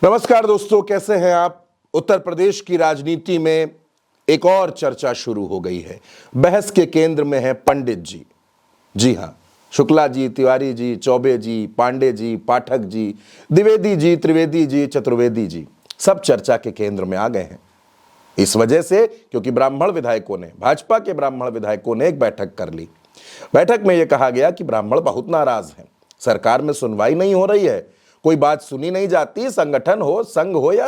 नमस्कार दोस्तों, कैसे हैं आप। उत्तर प्रदेश की राजनीति में एक और चर्चा शुरू हो गई है। बहस के केंद्र में है पंडित जी। जी हां, शुक्ला जी, तिवारी जी, चौबे जी, पांडे जी, पाठक जी, द्विवेदी जी, त्रिवेदी जी, चतुर्वेदी जी सब चर्चा के केंद्र में आ गए हैं। इस वजह से क्योंकि भाजपा के ब्राह्मण विधायकों ने एक बैठक कर ली। बैठक में यह कहा गया कि ब्राह्मण बहुत नाराज हैं, सरकार में सुनवाई नहीं हो रही है, कोई बात सुनी नहीं जाती। संगठन हो, संघ हो या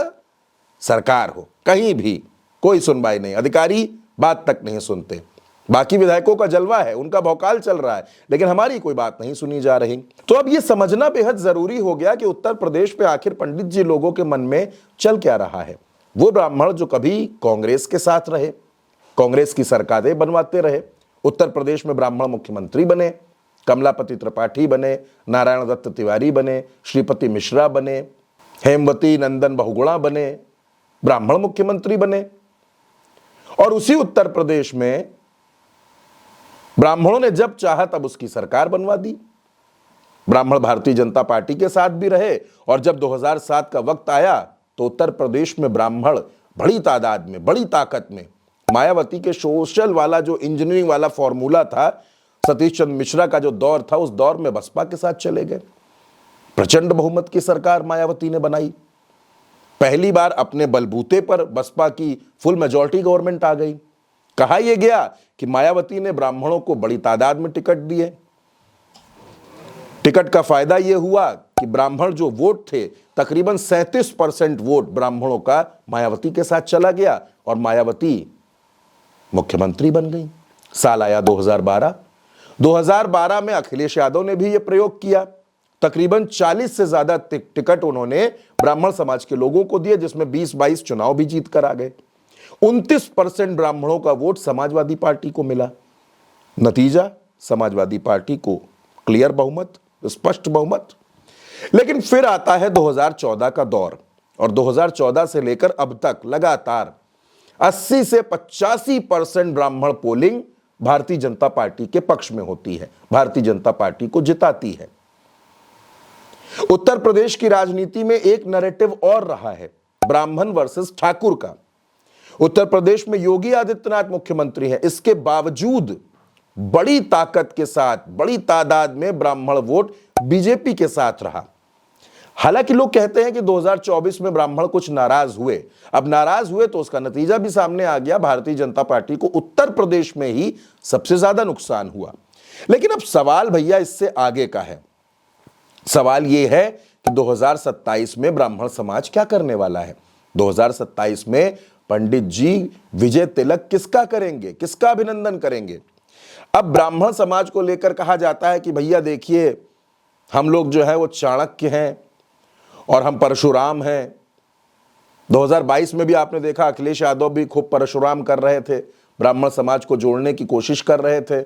सरकार हो, कहीं भी कोई सुनवाई नहीं, अधिकारी बात तक नहीं सुनते। बाकी विधायकों का जलवा है, उनका भौकाल चल रहा है, लेकिन हमारी कोई बात नहीं सुनी जा रही। तो अब यह समझना बेहद जरूरी हो गया कि उत्तर प्रदेश में आखिर पंडित जी लोगों के मन में चल क्या रहा है। वो ब्राह्मण जो कभी कांग्रेस के साथ रहे, कांग्रेस की सरकारें बनवाते रहे, उत्तर प्रदेश में ब्राह्मण मुख्यमंत्री बने, कमलापति त्रिपाठी बने, नारायण दत्त तिवारी बने, श्रीपति मिश्रा बने, हेमवती नंदन बहुगुणा बने, ब्राह्मण मुख्यमंत्री बने। और उसी उत्तर प्रदेश में ब्राह्मणों ने जब चाहा तब उसकी सरकार बनवा दी। ब्राह्मण भारतीय जनता पार्टी के साथ भी रहे और जब 2007 का वक्त आया तो उत्तर प्रदेश में ब्राह्मण बड़ी तादाद में, बड़ी ताकत में, मायावती के सोशल वाला जो इंजीनियरिंग वाला फॉर्मूला था, सतीश चंद्र मिश्रा का जो दौर था, उस दौर में बसपा के साथ चले गए। प्रचंड बहुमत की सरकार मायावती ने बनाई। पहली बार अपने बलबूते पर बसपा की फुल मेजॉरिटी गवर्नमेंट आ गई। कहा यह गया कि मायावती ने ब्राह्मणों को बड़ी तादाद में टिकट दिए। टिकट का फायदा यह हुआ कि ब्राह्मण जो वोट थे, तकरीबन 37% वोट ब्राह्मणों का मायावती के साथ चला गया और मायावती मुख्यमंत्री बन गई। साल आया 2012 में अखिलेश यादव ने भी यह प्रयोग किया। तकरीबन 40 से ज्यादा टिकट उन्होंने ब्राह्मण समाज के लोगों को दिए, जिसमें 20-22 चुनाव भी जीत कर आ गए। 29% ब्राह्मणों का वोट समाजवादी पार्टी को मिला। नतीजा, समाजवादी पार्टी को क्लियर बहुमत, स्पष्ट बहुमत। लेकिन फिर आता है 2014 का दौर और 2014 से लेकर अब तक लगातार 80 से 85% ब्राह्मण पोलिंग भारतीय जनता पार्टी के पक्ष में होती है, भारतीय जनता पार्टी को जिताती है। उत्तर प्रदेश की राजनीति में एक नैरेटिव और रहा है, ब्राह्मण वर्सेस ठाकुर का। उत्तर प्रदेश में योगी आदित्यनाथ मुख्यमंत्री हैं, इसके बावजूद बड़ी ताकत के साथ, बड़ी तादाद में ब्राह्मण वोट बीजेपी के साथ रहा। हालांकि लोग कहते हैं कि 2024 में ब्राह्मण कुछ नाराज हुए। अब नाराज हुए तो उसका नतीजा भी सामने आ गया, भारतीय जनता पार्टी को उत्तर प्रदेश में ही सबसे ज्यादा नुकसान हुआ। लेकिन अब सवाल भैया इससे आगे का है। सवाल यह है कि 2027 में ब्राह्मण समाज क्या करने वाला है। 2027 में पंडित जी विजय तिलक किसका करेंगे, किसका अभिनंदन करेंगे। अब ब्राह्मण समाज को लेकर कहा जाता है कि भैया देखिए, हम लोग जो है वो चाणक्य हैं और हम परशुराम हैं। 2022 में भी आपने देखा, अखिलेश यादव भी खूब परशुराम कर रहे थे, ब्राह्मण समाज को जोड़ने की कोशिश कर रहे थे।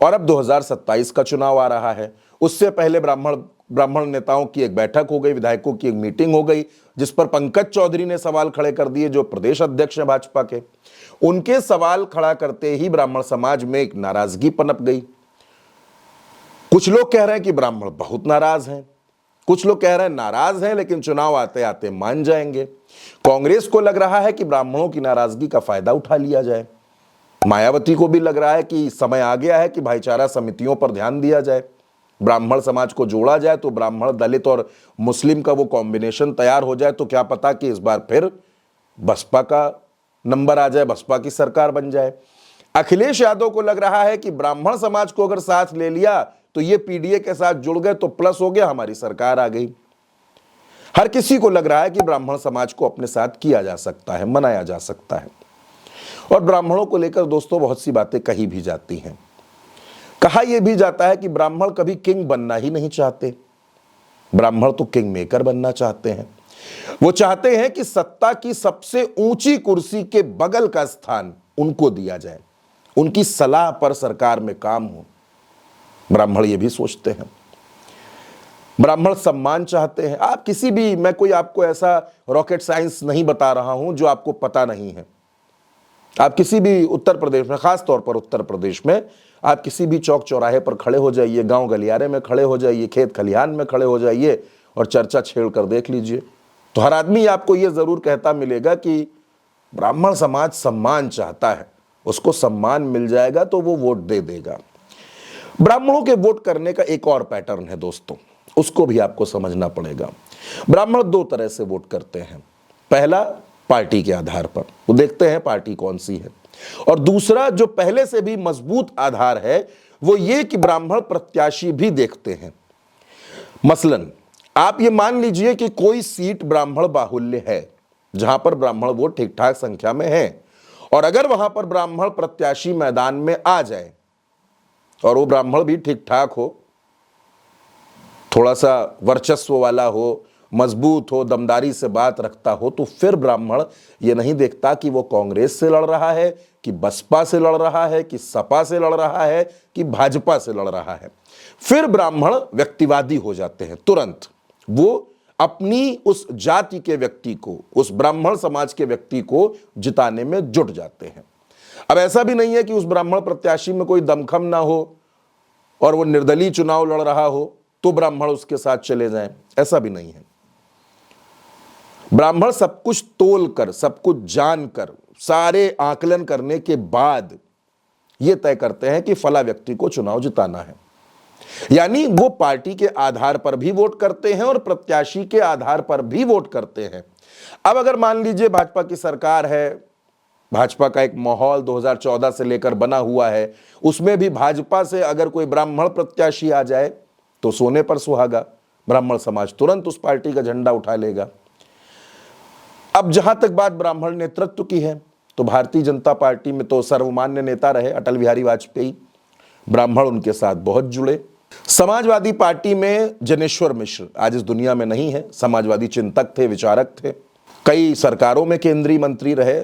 और अब 2027 का चुनाव आ रहा है। उससे पहले ब्राह्मण नेताओं की एक बैठक हो गई, विधायकों की एक मीटिंग हो गई, जिस पर पंकज चौधरी ने सवाल खड़े कर दिए, जो प्रदेश अध्यक्ष हैं भाजपा के। उनके सवाल खड़ा करते ही ब्राह्मण समाज में एक नाराजगी पनप गई। कुछ लोग कह रहे हैं कि ब्राह्मण बहुत नाराज हैं, कुछ लोग कह रहे हैं नाराज हैं लेकिन चुनाव आते आते मान जाएंगे। कांग्रेस को लग रहा है कि ब्राह्मणों की नाराजगी का फायदा उठा लिया जाए। मायावती को भी लग रहा है कि समय आ गया है कि भाईचारा समितियों पर ध्यान दिया जाए, ब्राह्मण समाज को जोड़ा जाए, तो ब्राह्मण, दलित और मुस्लिम का वो कॉम्बिनेशन तैयार हो जाए, तो क्या पता कि इस बार फिर बसपा का नंबर आ जाए, बसपा की सरकार बन जाए। अखिलेश यादव को लग रहा है कि ब्राह्मण समाज को अगर साथ ले लिया तो ये पीडीए के साथ जुड़ गए तो प्लस हो गया, हमारी सरकार आ गई। हर किसी को लग रहा है कि ब्राह्मण समाज को अपने साथ किया जा सकता है, मनाया जा सकता है। और ब्राह्मणों को लेकर दोस्तों बहुत सी बातें कही भी जाती हैं। कहा यह भी जाता है कि ब्राह्मण कभी किंग बनना ही नहीं चाहते, ब्राह्मण तो किंग मेकर बनना चाहते हैं। वो चाहते हैं कि सत्ता की सबसे ऊंची कुर्सी के बगल का स्थान उनको दिया जाए, उनकी सलाह पर सरकार में काम हो। ब्राह्मण ये भी सोचते हैं। ब्राह्मण सम्मान चाहते हैं। आप किसी भी, मैं कोई आपको ऐसा रॉकेट साइंस नहीं बता रहा हूं जो आपको पता नहीं है। आप किसी भी उत्तर प्रदेश में, खास तौर पर उत्तर प्रदेश में, आप किसी भी चौक चौराहे पर खड़े हो जाइए, गांव गलियारे में खड़े हो जाइए, खेत खलिहान में खड़े हो जाइए और चर्चा छेड़ कर देख लीजिए। तो हर आदमी आपको यह जरूर कहता मिलेगा कि ब्राह्मण समाज सम्मान चाहता है, उसको सम्मान मिल जाएगा तो वो वोट दे देगा। ब्राह्मणों के वोट करने का एक और पैटर्न है दोस्तों, उसको भी आपको समझना पड़ेगा। ब्राह्मण दो तरह से वोट करते हैं। पहला, पार्टी के आधार पर, वो देखते हैं पार्टी कौन सी है, और दूसरा जो पहले से भी मजबूत आधार है वो ये कि ब्राह्मण प्रत्याशी भी देखते हैं। मसलन आप ये मान लीजिए कि कोई सीट ब्राह्मण बाहुल्य है, जहां पर ब्राह्मण वोट ठीक ठाक संख्या में है, और अगर वहां पर ब्राह्मण प्रत्याशी मैदान में आ जाए और वो ब्राह्मण भी ठीक ठाक हो, थोड़ा सा वर्चस्व वाला हो, मजबूत हो, दमदारी से बात रखता हो, तो फिर ब्राह्मण ये नहीं देखता कि वो कांग्रेस से लड़ रहा है, कि बसपा से लड़ रहा है, कि सपा से लड़ रहा है, कि भाजपा से लड़ रहा है। फिर ब्राह्मण व्यक्तिवादी हो जाते हैं। तुरंत वो अपनी उस जाति के व्यक्ति को, उस ब्राह्मण समाज के व्यक्ति को जिताने में जुट जाते हैं। अब ऐसा भी नहीं है कि उस ब्राह्मण प्रत्याशी में कोई दमखम ना हो और वो निर्दलीय चुनाव लड़ रहा हो तो ब्राह्मण उसके साथ चले जाएं, ऐसा भी नहीं है। ब्राह्मण सब कुछ तोल कर, सब कुछ जानकर, सारे आकलन करने के बाद यह तय करते हैं कि फला व्यक्ति को चुनाव जिताना है। यानी वो पार्टी के आधार पर भी वोट करते हैं और प्रत्याशी के आधार पर भी वोट करते हैं। अब अगर मान लीजिए भाजपा की सरकार है, भाजपा का एक माहौल 2014 से लेकर बना हुआ है, उसमें भी भाजपा से अगर कोई ब्राह्मण प्रत्याशी आ जाए तो सोने पर सुहागा, ब्राह्मण समाज तुरंत उस पार्टी का झंडा उठा लेगा। अब जहां तक बात ब्राह्मण नेतृत्व की है, तो भारतीय जनता पार्टी में तो सर्वमान्य नेता रहे अटल बिहारी वाजपेयी, ब्राह्मण उनके साथ बहुत जुड़े। समाजवादी पार्टी में जनेश्वर मिश्र आज इस दुनिया में नहीं है, समाजवादी चिंतक थे, विचारक थे, कई सरकारों में केंद्रीय मंत्री रहे,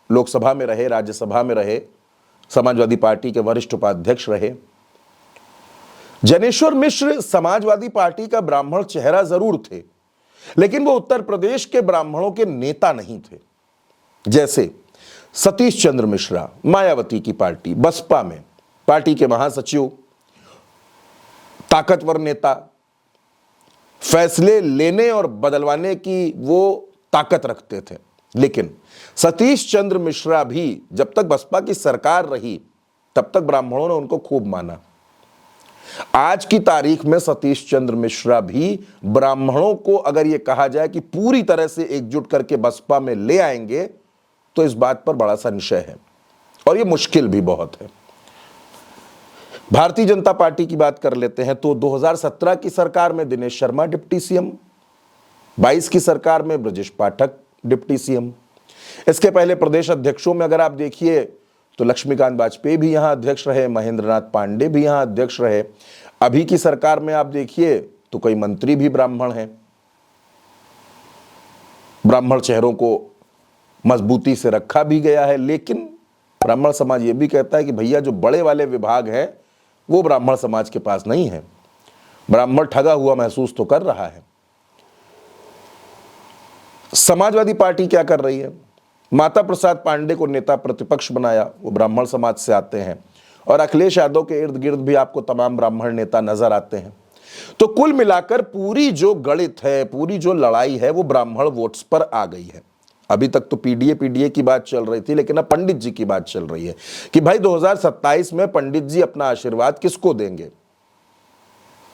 लोकसभा में रहे, राज्यसभा में रहे, समाजवादी पार्टी के वरिष्ठ उपाध्यक्ष रहे। जनेश्वर मिश्र समाजवादी पार्टी का ब्राह्मण चेहरा जरूर थे, लेकिन वो उत्तर प्रदेश के ब्राह्मणों के नेता नहीं थे। जैसे सतीश चंद्र मिश्रा, मायावती की पार्टी, बसपा में पार्टी के महासचिव, ताकतवर नेता, फैसले लेने और बदलवाने की वो ताकत रखते थे। लेकिन सतीश चंद्र मिश्रा भी जब तक बसपा की सरकार रही तब तक ब्राह्मणों ने उनको खूब माना। आज की तारीख में सतीश चंद्र मिश्रा भी ब्राह्मणों को अगर यह कहा जाए कि पूरी तरह से एकजुट करके बसपा में ले आएंगे तो इस बात पर बड़ा संशय है, और यह मुश्किल भी बहुत है। भारतीय जनता पार्टी की बात कर लेते हैं तो 2017 की सरकार में दिनेश शर्मा डिप्टी सीएम, 22 की सरकार में ब्रजेश पाठक डिप्टी सीएम। इसके पहले प्रदेश अध्यक्षों में अगर आप देखिए तो लक्ष्मीकांत वाजपेयी भी यहां अध्यक्ष रहे, महेंद्रनाथ पांडे भी यहां अध्यक्ष रहे। अभी की सरकार में आप देखिए तो कई मंत्री भी ब्राह्मण हैं। ब्राह्मण चेहरों को मजबूती से रखा भी गया है, लेकिन ब्राह्मण समाज यह भी कहता है कि भैया जो बड़े वाले विभाग हैं वो ब्राह्मण समाज के पास नहीं है। ब्राह्मण ठगा हुआ महसूस तो कर रहा है। समाजवादी पार्टी क्या कर रही है? माता प्रसाद पांडे को नेता प्रतिपक्ष बनाया, वो ब्राह्मण समाज से आते हैं, और अखिलेश यादव के इर्द गिर्द भी आपको तमाम ब्राह्मण नेता नजर आते हैं। तो कुल मिलाकर पूरी जो गणित है, पूरी जो लड़ाई है वो ब्राह्मण वोट्स पर आ गई है। अभी तक तो पीडीए की बात चल रही थी, लेकिन अब पंडित जी की बात चल रही है कि भाई 2027 में पंडित जी अपना आशीर्वाद किसको देंगे।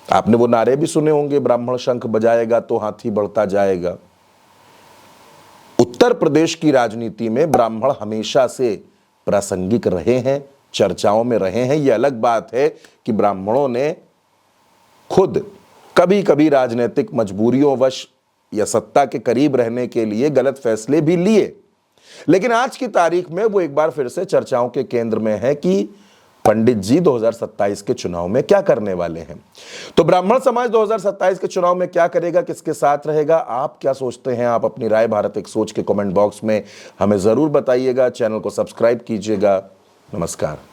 आपने वो नारे भी सुने होंगे, ब्राह्मण शंख बजाएगा तो हाथी बढ़ता जाएगा। उत्तर प्रदेश की राजनीति में ब्राह्मण हमेशा से प्रासंगिक रहे हैं, चर्चाओं में रहे हैं। यह अलग बात है कि ब्राह्मणों ने खुद कभी कभी राजनीतिक मजबूरियों वश या सत्ता के करीब रहने के लिए गलत फैसले भी लिए, लेकिन आज की तारीख में वो एक बार फिर से चर्चाओं के केंद्र में है कि पंडित जी 2027 के चुनाव में क्या करने वाले हैं। तो ब्राह्मण समाज 2027 के चुनाव में क्या करेगा, किसके साथ रहेगा, आप क्या सोचते हैं? आप अपनी राय भारत एक सोच के कमेंट बॉक्स में हमें जरूर बताइएगा। चैनल को सब्सक्राइब कीजिएगा। नमस्कार।